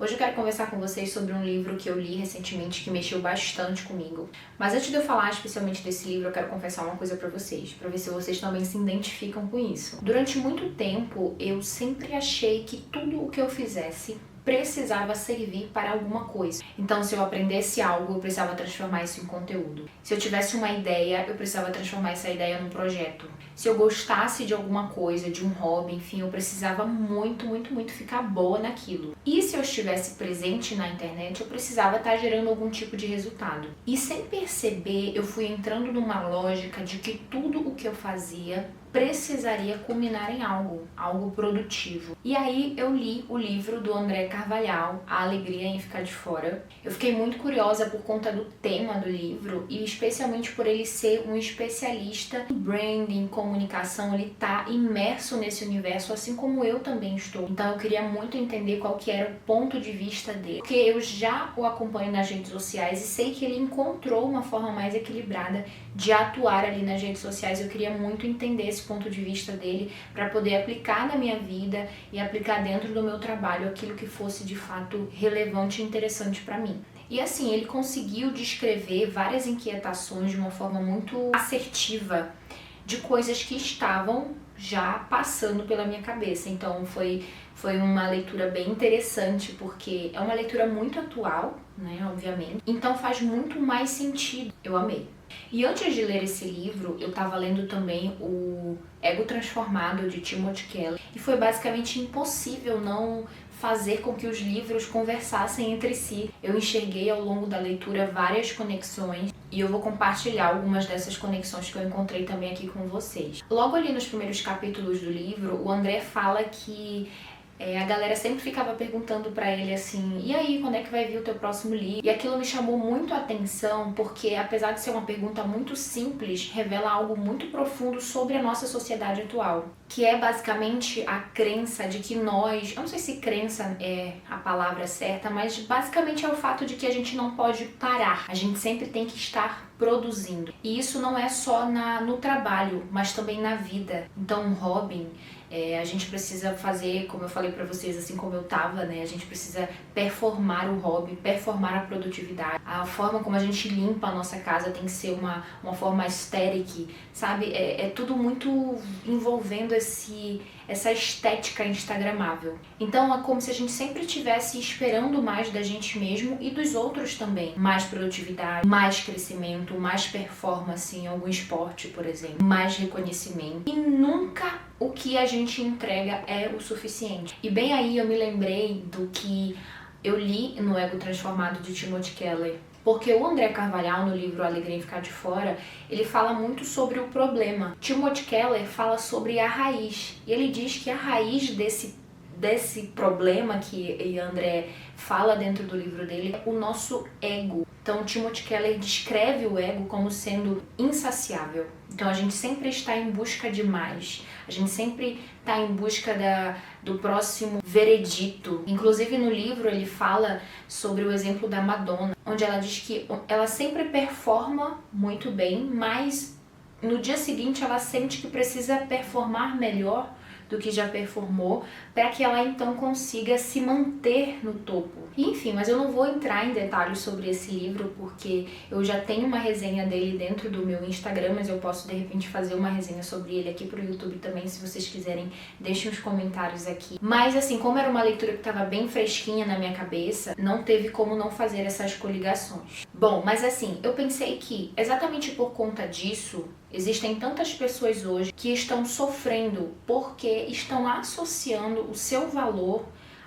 Hoje eu quero conversar com vocês sobre um livro que eu li recentemente que mexeu bastante comigo. Mas antes de eu falar especialmente desse livro, eu quero confessar uma coisa pra vocês, pra ver se vocês também se identificam com isso. Durante muito tempo, eu sempre achei que tudo o que eu fizesse precisava servir para alguma coisa. Então, se eu aprendesse algo, eu precisava transformar isso em conteúdo. Se eu tivesse uma ideia, eu precisava transformar essa ideia num projeto. Se eu gostasse de alguma coisa, de um hobby, enfim, eu precisava muito ficar boa naquilo. E se eu estivesse presente na internet, eu precisava estar gerando algum tipo de resultado. E sem perceber, eu fui entrando numa lógica de que tudo o que eu fazia precisaria culminar em algo produtivo. E aí eu li o livro do André Carvalhal, A Alegria em Ficar de Fora. Eu fiquei muito curiosa por conta do tema do livro e especialmente por ele ser um especialista em branding, comunicação, ele tá imerso nesse universo assim como eu também estou. Então eu queria muito entender qual que era o ponto de vista dele, porque eu já o acompanho nas redes sociais e sei que ele encontrou uma forma mais equilibrada de atuar ali nas redes sociais. Eu queria muito entender esse ponto de vista dele para poder aplicar na minha vida e aplicar dentro do meu trabalho aquilo que fosse de fato relevante e interessante para mim. E assim, ele conseguiu descrever várias inquietações de uma forma muito assertiva de coisas que estavam já passando pela minha cabeça. Então foi uma leitura bem interessante, porque é uma leitura muito atual, né, obviamente. Então faz muito mais sentido. Eu amei. E antes de ler esse livro, eu estava lendo também o Ego Transformado, de Timothy Keller. E foi basicamente impossível não fazer com que os livros conversassem entre si. Eu enxerguei ao longo da leitura várias conexões e eu vou compartilhar algumas dessas conexões que eu encontrei também aqui com vocês. Logo ali nos primeiros capítulos do livro, o André fala que a galera sempre ficava perguntando pra ele assim, e aí, quando é que vai vir o teu próximo livro? E aquilo me chamou muito a atenção, porque apesar de ser uma pergunta muito simples, revela algo muito profundo sobre a nossa sociedade atual, que é basicamente a crença de que nós, eu não sei se crença é a palavra certa, mas basicamente é o fato de que a gente não pode parar, a gente sempre tem que estar produzindo. E isso não é só no trabalho, mas também na vida. Então, um hobby, a gente precisa fazer, como eu falei pra vocês, assim como eu tava, né? A gente precisa performar o hobby, performar a produtividade. A forma como a gente limpa a nossa casa tem que ser uma forma aesthetic, sabe? É tudo muito envolvendo essa estética instagramável. Então é como se a gente sempre estivesse esperando mais da gente mesmo e dos outros também. Mais produtividade, mais crescimento, mais performance em algum esporte, por exemplo. Mais reconhecimento. E nunca o que a gente entrega é o suficiente. E bem aí eu me lembrei do que eu li no Ego Transformado de Timothy Keller. Porque o André Carvalhal, no livro A Alegria em Ficar de Fora, ele fala muito sobre o problema. Timothy Keller fala sobre a raiz. E ele diz que a raiz desse problema que André fala dentro do livro dele é o nosso ego. Então, Timothy Keller descreve o ego como sendo insaciável. Então, a gente sempre está em busca de mais. A gente sempre está em busca do próximo veredito. Inclusive, no livro, ele fala sobre o exemplo da Madonna, onde ela diz que ela sempre performa muito bem, mas no dia seguinte ela sente que precisa performar melhor do que já performou, para que ela então consiga se manter no topo. Enfim, mas eu não vou entrar em detalhes sobre esse livro, porque eu já tenho uma resenha dele dentro do meu Instagram, mas eu posso de repente fazer uma resenha sobre ele aqui pro YouTube também, se vocês quiserem, deixem os comentários aqui. Mas assim, como era uma leitura que estava bem fresquinha na minha cabeça, não teve como não fazer essas coligações. Bom, mas assim, eu pensei que exatamente por conta disso, existem tantas pessoas hoje que estão sofrendo porque estão associando o seu valor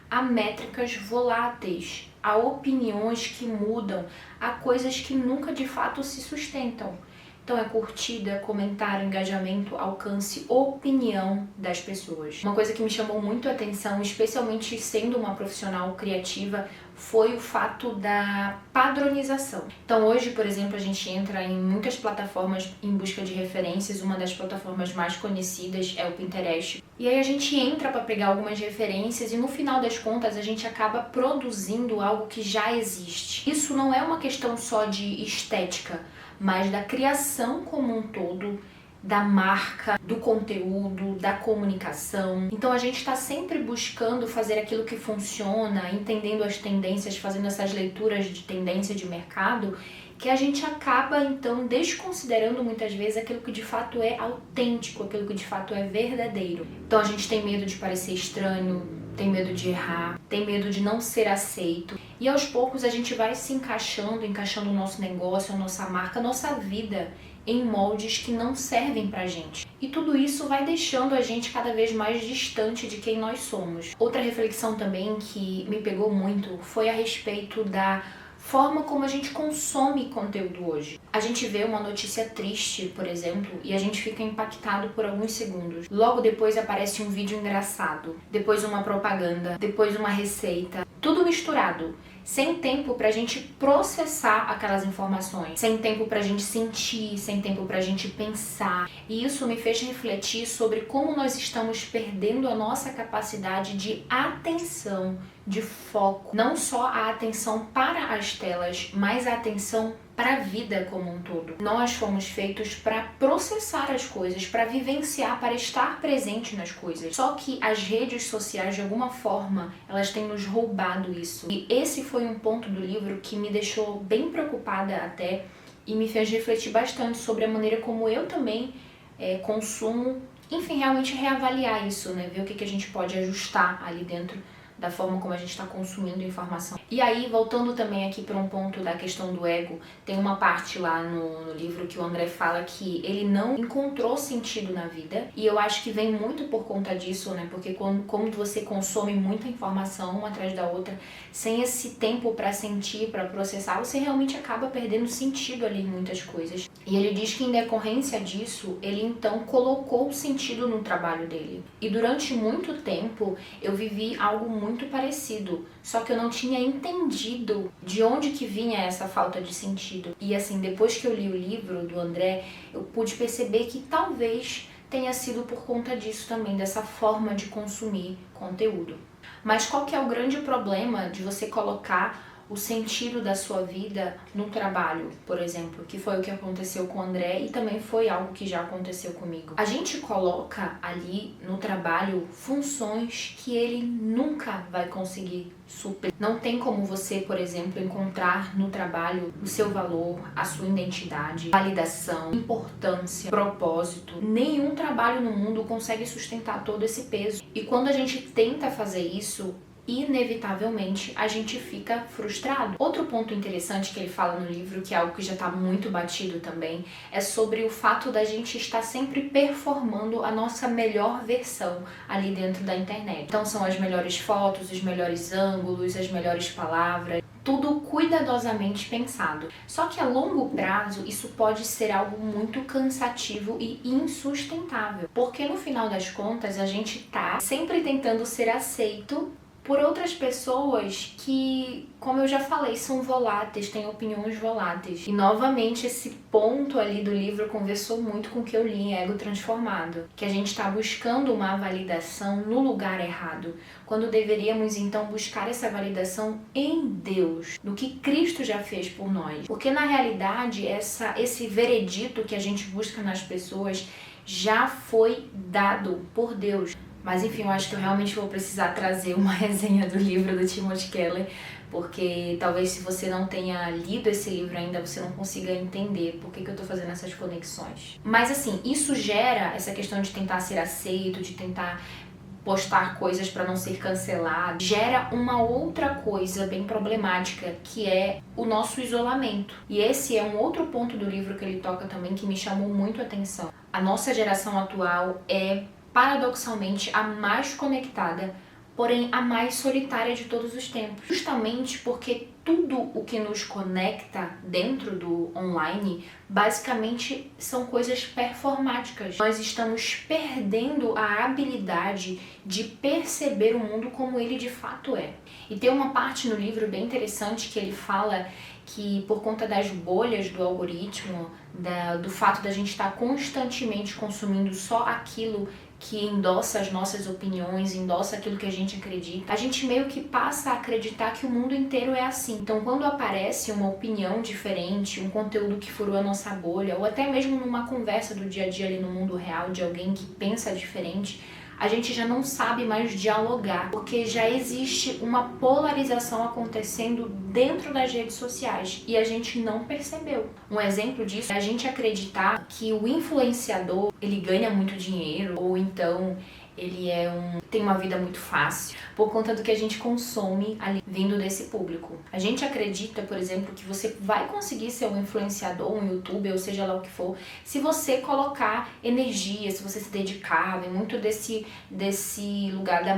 a métricas voláteis, a opiniões que mudam, a coisas que nunca de fato se sustentam. Então é curtida, comentário, engajamento, alcance, opinião das pessoas. Uma coisa que me chamou muito a atenção, especialmente sendo uma profissional criativa, foi o fato da padronização. Então hoje, por exemplo, a gente entra em muitas plataformas em busca de referências. Uma das plataformas mais conhecidas é o Pinterest. E aí a gente entra para pegar algumas referências e no final das contas a gente acaba produzindo algo que já existe. Isso não é uma questão só de estética, mas da criação como um todo da marca, do conteúdo, da comunicação. Então a gente está sempre buscando fazer aquilo que funciona, entendendo as tendências, fazendo essas leituras de tendência de mercado, que a gente acaba então desconsiderando muitas vezes aquilo que de fato é autêntico, aquilo que de fato é verdadeiro. Então a gente tem medo de parecer estranho, tem medo de errar, tem medo de não ser aceito. E aos poucos a gente vai se encaixando o nosso negócio, a nossa marca, a nossa vida em moldes que não servem pra gente. E tudo isso vai deixando a gente cada vez mais distante de quem nós somos. Outra reflexão também que me pegou muito foi a respeito da forma como a gente consome conteúdo hoje. A gente vê uma notícia triste, por exemplo, e a gente fica impactado por alguns segundos. Logo depois aparece um vídeo engraçado, depois uma propaganda, depois uma receita, tudo misturado. Sem tempo pra gente processar aquelas informações, sem tempo pra gente sentir, sem tempo pra gente pensar. E isso me fez refletir sobre como nós estamos perdendo a nossa capacidade de atenção, de foco. Não só a atenção para as telas, mas a atenção para a vida como um todo. Nós fomos feitos para processar as coisas, para vivenciar, para estar presente nas coisas. Só que as redes sociais, de alguma forma, elas têm nos roubado isso. E esse foi um ponto do livro que me deixou bem preocupada até e me fez refletir bastante sobre a maneira como eu também consumo. Enfim, realmente reavaliar isso, né? Ver o que a gente pode ajustar ali dentro da forma como a gente está consumindo informação. E aí, voltando também aqui para um ponto da questão do ego, tem uma parte lá no livro que o André fala que ele não encontrou sentido na vida, e eu acho que vem muito por conta disso, né? Porque como você consome muita informação uma atrás da outra, sem esse tempo para sentir, para processar, você realmente acaba perdendo sentido ali em muitas coisas. E ele diz que em decorrência disso, ele então colocou o sentido no trabalho dele. E durante muito tempo, eu vivi algo muito parecido, só que eu não tinha entendido de onde que vinha essa falta de sentido. E assim, depois que eu li o livro do André, eu pude perceber que talvez tenha sido por conta disso também, dessa forma de consumir conteúdo. Mas qual que é o grande problema de você colocar o sentido da sua vida no trabalho, por exemplo, que foi o que aconteceu com o André e também foi algo que já aconteceu comigo. A gente coloca ali no trabalho funções que ele nunca vai conseguir suprir. Não tem como você, por exemplo, encontrar no trabalho o seu valor, a sua identidade, validação, importância, propósito. Nenhum trabalho no mundo consegue sustentar todo esse peso. E quando a gente tenta fazer isso, inevitavelmente a gente fica frustrado. Outro ponto interessante que ele fala no livro, que é algo que já está muito batido também, é sobre o fato da gente estar sempre performando a nossa melhor versão ali dentro da internet. Então são as melhores fotos, os melhores ângulos, as melhores palavras, tudo cuidadosamente pensado. Só que a longo prazo isso pode ser algo muito cansativo e insustentável, porque no final das contas a gente tá sempre tentando ser aceito por outras pessoas que, como eu já falei, são voláteis, têm opiniões voláteis. E novamente esse ponto ali do livro conversou muito com o que eu li em Ego Transformado, que a gente está buscando uma validação no lugar errado, quando deveríamos então buscar essa validação em Deus, no que Cristo já fez por nós. Porque na realidade esse veredito que a gente busca nas pessoas já foi dado por Deus. Mas enfim, eu acho que eu realmente vou precisar trazer uma resenha do livro do Timothy Keller, porque talvez se você não tenha lido esse livro ainda, você não consiga entender por que eu tô fazendo essas conexões. Mas assim, isso gera essa questão de tentar ser aceito, de tentar postar coisas para não ser cancelado, gera uma outra coisa bem problemática, que é o nosso isolamento. E esse é um outro ponto do livro que ele toca também que me chamou muito a atenção. A nossa geração atual é paradoxalmente a mais conectada, porém a mais solitária de todos os tempos. Justamente porque tudo o que nos conecta dentro do online basicamente são coisas performáticas. Nós estamos perdendo a habilidade de perceber o mundo como ele de fato é. E tem uma parte no livro bem interessante que ele fala que por conta das bolhas do algoritmo, do fato da gente estar constantemente consumindo só aquilo que endossa as nossas opiniões, endossa aquilo que a gente acredita, a gente meio que passa a acreditar que o mundo inteiro é assim. Então, quando aparece uma opinião diferente, um conteúdo que furou a nossa bolha, ou até mesmo numa conversa do dia a dia ali no mundo real de alguém que pensa diferente, a gente já não sabe mais dialogar, porque já existe uma polarização acontecendo dentro das redes sociais e a gente não percebeu. Um exemplo disso é a gente acreditar que o influenciador, ele ganha muito dinheiro, ou então ele tem uma vida muito fácil por conta do que a gente consome ali vindo desse público. A gente acredita, por exemplo, que você vai conseguir ser um influenciador, um youtuber, ou seja lá o que for, se você colocar energia, se você se dedicar, vem muito desse lugar da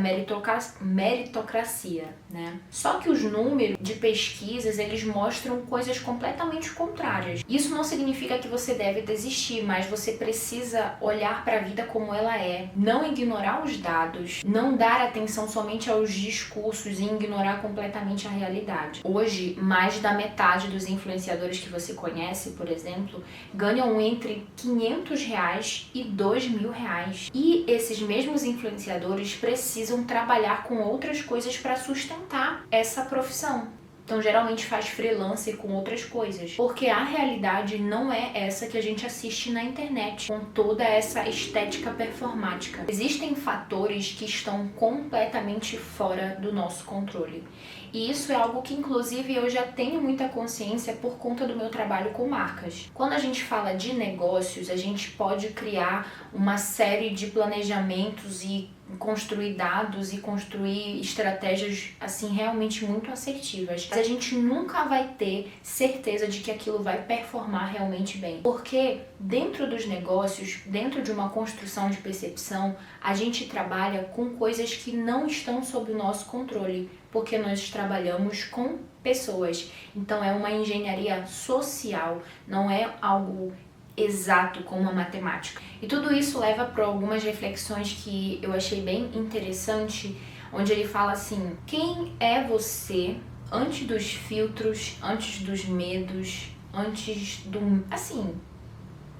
meritocracia, né? Só que os números de pesquisas, eles mostram coisas completamente contrárias. Isso não significa que você deve desistir, mas você precisa olhar para a vida como ela é, não ignorar os dados, não dar atenção somente aos discursos e ignorar completamente a realidade. Hoje, mais da metade dos influenciadores que você conhece, por exemplo, ganham entre R$500 e R$2.000. E esses mesmos influenciadores precisam trabalhar com outras coisas para sustentar essa profissão. Então, geralmente faz freelancer com outras coisas. Porque a realidade não é essa que a gente assiste na internet, com toda essa estética performática. Existem fatores que estão completamente fora do nosso controle. E isso é algo que, inclusive, eu já tenho muita consciência por conta do meu trabalho com marcas. Quando a gente fala de negócios, a gente pode criar uma série de planejamentos e construir dados e construir estratégias assim realmente muito assertivas. Mas a gente nunca vai ter certeza de que aquilo vai performar realmente bem. Porque dentro dos negócios, dentro de uma construção de percepção, a gente trabalha com coisas que não estão sob o nosso controle, porque nós trabalhamos com pessoas. Então é uma engenharia social, não é algo exato como a matemática. E tudo isso leva para algumas reflexões que eu achei bem interessante, onde ele fala assim: quem é você antes dos filtros, antes dos medos, antes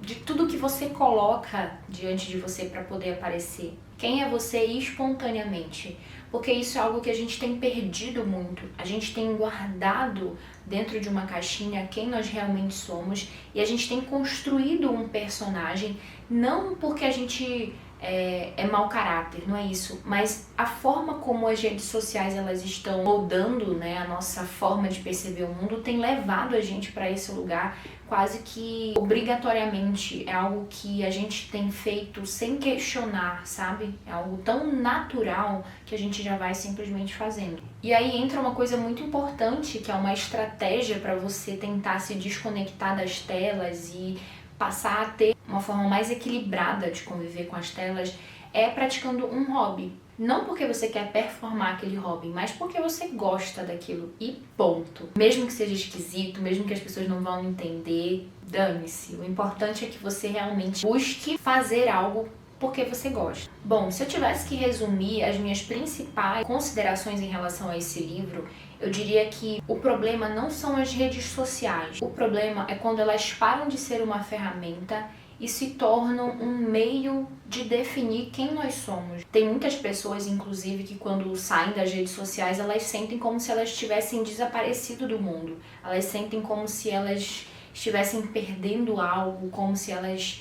de tudo que você coloca diante de você para poder aparecer? Quem é você espontaneamente? Porque isso é algo que a gente tem perdido muito. A gente tem guardado dentro de uma caixinha quem nós realmente somos e a gente tem construído um personagem, não porque a gente é mau caráter, não é isso, mas a forma como as redes sociais elas estão moldando, né, a nossa forma de perceber o mundo tem levado a gente para esse lugar quase que obrigatoriamente. É algo que a gente tem feito sem questionar, sabe? É algo tão natural que a gente já vai simplesmente fazendo. E aí entra uma coisa muito importante, que é uma estratégia para você tentar se desconectar das telas e passar a ter uma forma mais equilibrada de conviver com as telas, é praticando um hobby. Não porque você quer performar aquele hobby, mas porque você gosta daquilo e ponto. Mesmo que seja esquisito, mesmo que as pessoas não vão entender, dane-se. O importante é que você realmente busque fazer algo porque você gosta. Bom, se eu tivesse que resumir as minhas principais considerações em relação a esse livro, eu diria que o problema não são as redes sociais. O problema é quando elas param de ser uma ferramenta e se tornam um meio de definir quem nós somos. Tem muitas pessoas, inclusive, que quando saem das redes sociais, elas sentem como se elas tivessem desaparecido do mundo. Elas sentem como se elas estivessem perdendo algo, como se elas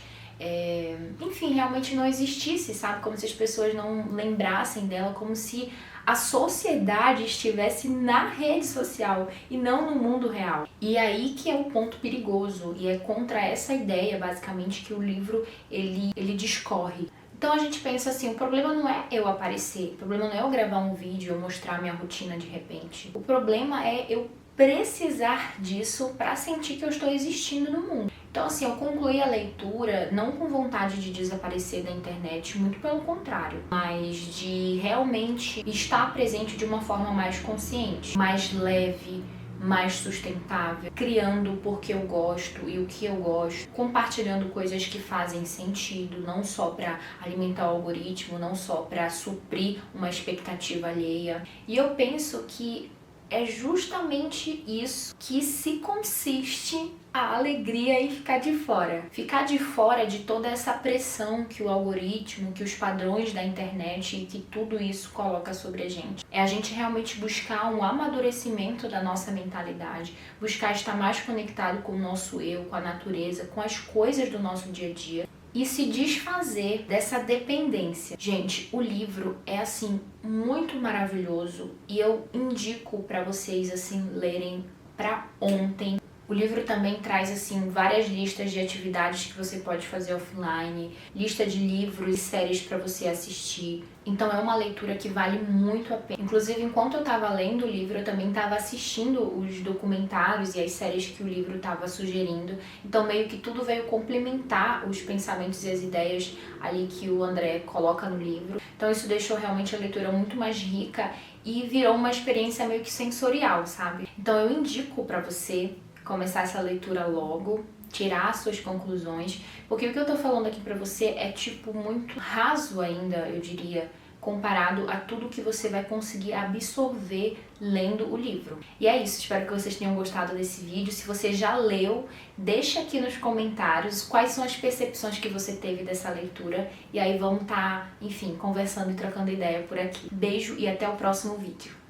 enfim, realmente não existisse, sabe? Como se as pessoas não lembrassem dela, como se a sociedade estivesse na rede social e não no mundo real. E aí que é o ponto perigoso, e é contra essa ideia, basicamente, que o livro ele discorre. Então a gente pensa assim, o problema não é eu aparecer, o problema não é eu gravar um vídeo, eu mostrar minha rotina de repente. O problema é eu precisar disso para sentir que eu estou existindo no mundo. Então assim, eu concluí a leitura não com vontade de desaparecer da internet, muito pelo contrário, mas de realmente estar presente de uma forma mais consciente, mais leve, mais sustentável, criando porque eu gosto e o que eu gosto, compartilhando coisas que fazem sentido, não só para alimentar o algoritmo, não só para suprir uma expectativa alheia. E eu penso que é justamente isso que se consiste a alegria em ficar de fora. Ficar de fora de toda essa pressão que o algoritmo, que os padrões da internet e que tudo isso coloca sobre a gente. É a gente realmente buscar um amadurecimento da nossa mentalidade, buscar estar mais conectado com o nosso eu, com a natureza, com as coisas do nosso dia a dia. E se desfazer dessa dependência. Gente, o livro é assim muito maravilhoso e eu indico para vocês assim lerem para ontem. O livro também traz assim várias listas de atividades que você pode fazer offline, lista de livros e séries para você assistir. Então é uma leitura que vale muito a pena. Inclusive, enquanto eu estava lendo o livro, eu também estava assistindo os documentários e as séries que o livro estava sugerindo. Então meio que tudo veio complementar os pensamentos e as ideias ali que o André coloca no livro. Então isso deixou realmente a leitura muito mais rica e virou uma experiência meio que sensorial, sabe? Então eu indico para você começar essa leitura logo, tirar suas conclusões, porque o que eu tô falando aqui pra você é tipo muito raso ainda, eu diria, comparado a tudo que você vai conseguir absorver lendo o livro. E é isso, espero que vocês tenham gostado desse vídeo. Se você já leu, deixa aqui nos comentários quais são as percepções que você teve dessa leitura, e aí vamos enfim, conversando e trocando ideia por aqui. Beijo e até o próximo vídeo.